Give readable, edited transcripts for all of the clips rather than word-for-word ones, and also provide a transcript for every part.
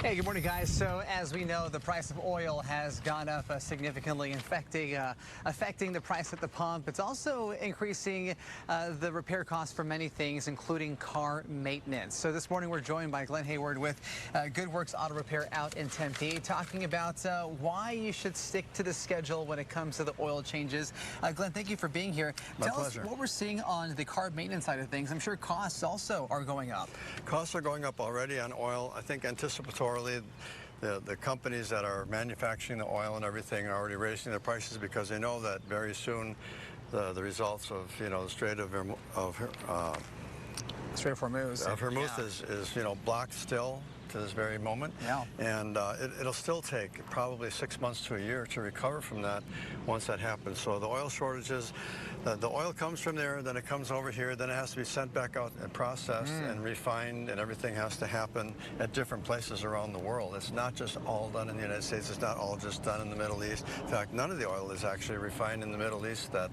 Hey, good morning, guys. So, as we know, the price of oil has gone up significantly, affecting the price at the pump. It's also increasing the repair costs for many things, including car maintenance. So this morning, we're joined by Glenn Hayward with Good Works Auto Repair out in Tempe, talking about why you should stick to the schedule when it comes to the oil changes. Glenn, thank you for being here. My Tell us pleasure. what we're seeing on the car maintenance side of things. I'm sure costs also are going up. Costs are going up already on oil. I think anticipatorily, the companies that are manufacturing the oil and everything are already raising their prices because they know that very soon the results of the Strait of Hormuz. is blocked still to this very moment. Yeah. And it'll still take probably 6 months to a year to recover from that once that happens. So the oil shortages, the oil comes from there, then it comes over here, then it has to be sent back out and processed and refined, and everything has to happen at different places around the world. It's not just all done in the United States. It's not all just done in the Middle East. In fact, none of the oil is actually refined in the Middle East that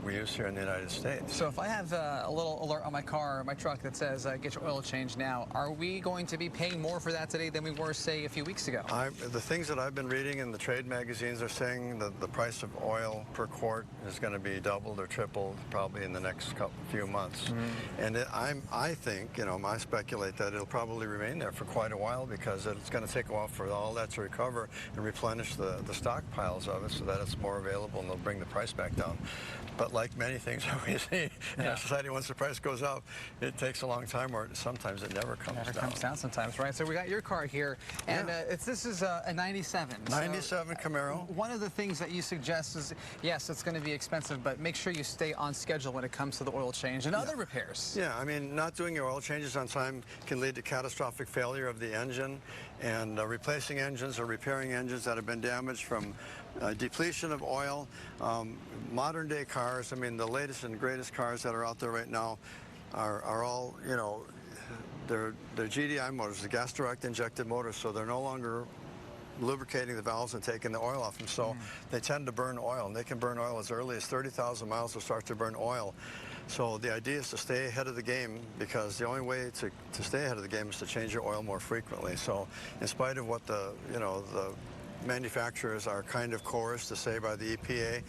we use here in the United States. So if I have a little alert on my car, my truck that says get your oil changed now, are we going to be paying more for that today than we were, say, a few weeks ago? The things that I've been reading in the trade magazines are saying that the price of oil per quart is going to be doubled or tripled probably in the next few months. And I think, I speculate that it'll probably remain there for quite a while because it's going to take a while for all that to recover and replenish the stockpiles of it so that it's more available and they'll bring the price back down. But like many things that we see in our society, once the price goes up, it takes a long time, or sometimes it never comes down. It never comes down sometimes, right? So we got your car here, and this is a 97. 97 Camaro. One of the things that you suggest is, yes, it's going to be expensive, but make sure you stay on schedule when it comes to the oil change and other repairs. Yeah, I mean, not doing your oil changes on time can lead to catastrophic failure of the engine, and replacing engines or repairing engines that have been damaged from depletion of oil. Modern day cars, I mean, the latest and greatest cars that are out there right now are all, they're GDI motors, the gas direct injected motors, so they're no longer lubricating the valves and taking the oil off them, so they tend to burn oil, and they can burn oil as early as 30,000 miles to start to burn oil. So the idea is to stay ahead of the game, because the only way to stay ahead of the game is to change your oil more frequently. So in spite of what the manufacturers are kind of coerced to say by the EPA,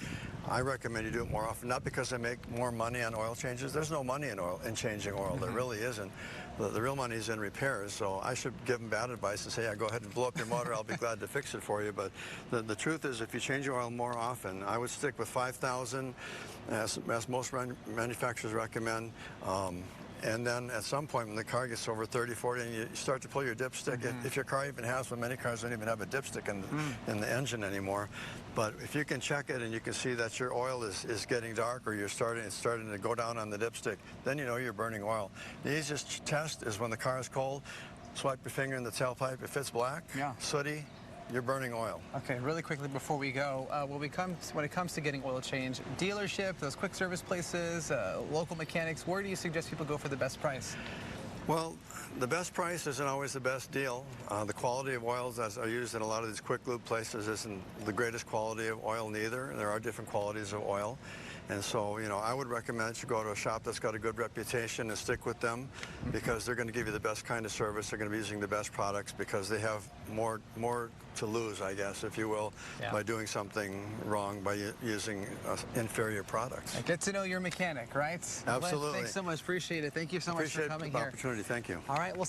I recommend you do it more often, not because they make more money on oil changes. There's no money in changing oil. There really isn't. The real money is in repairs, so I should give them bad advice and say, yeah, go ahead and blow up your motor. I'll be glad to fix it for you. But the truth is, if you change your oil more often, I would stick with 5,000, as most manufacturers recommend. And then at some point when the car gets over 30, 40, and you start to pull your dipstick, if your car even has one, many cars don't even have a dipstick in the engine anymore. But if you can check it and you can see that your oil is getting dark, or it's starting to go down on the dipstick, then you know you're burning oil. The easiest test is when the car is cold, swipe your finger in the tailpipe. If it's black, sooty, you're burning oil. Okay, really quickly before we go, when it comes to getting oil change, dealership, those quick service places, local mechanics, where do you suggest people go for the best price? Well, the best price isn't always the best deal. The quality of oils that are used in a lot of these quick lube places isn't the greatest quality of oil neither. There are different qualities of oil. And so, I would recommend you go to a shop that's got a good reputation and stick with them, because they're going to give you the best kind of service. They're going to be using the best products because they have more to lose, I guess, if you will, by doing something wrong by using inferior products. Get to know your mechanic, right? Absolutely. Glenn, thanks so much. Appreciate it. Thank you so much for coming here. Appreciate the opportunity. Thank you. All right. Well,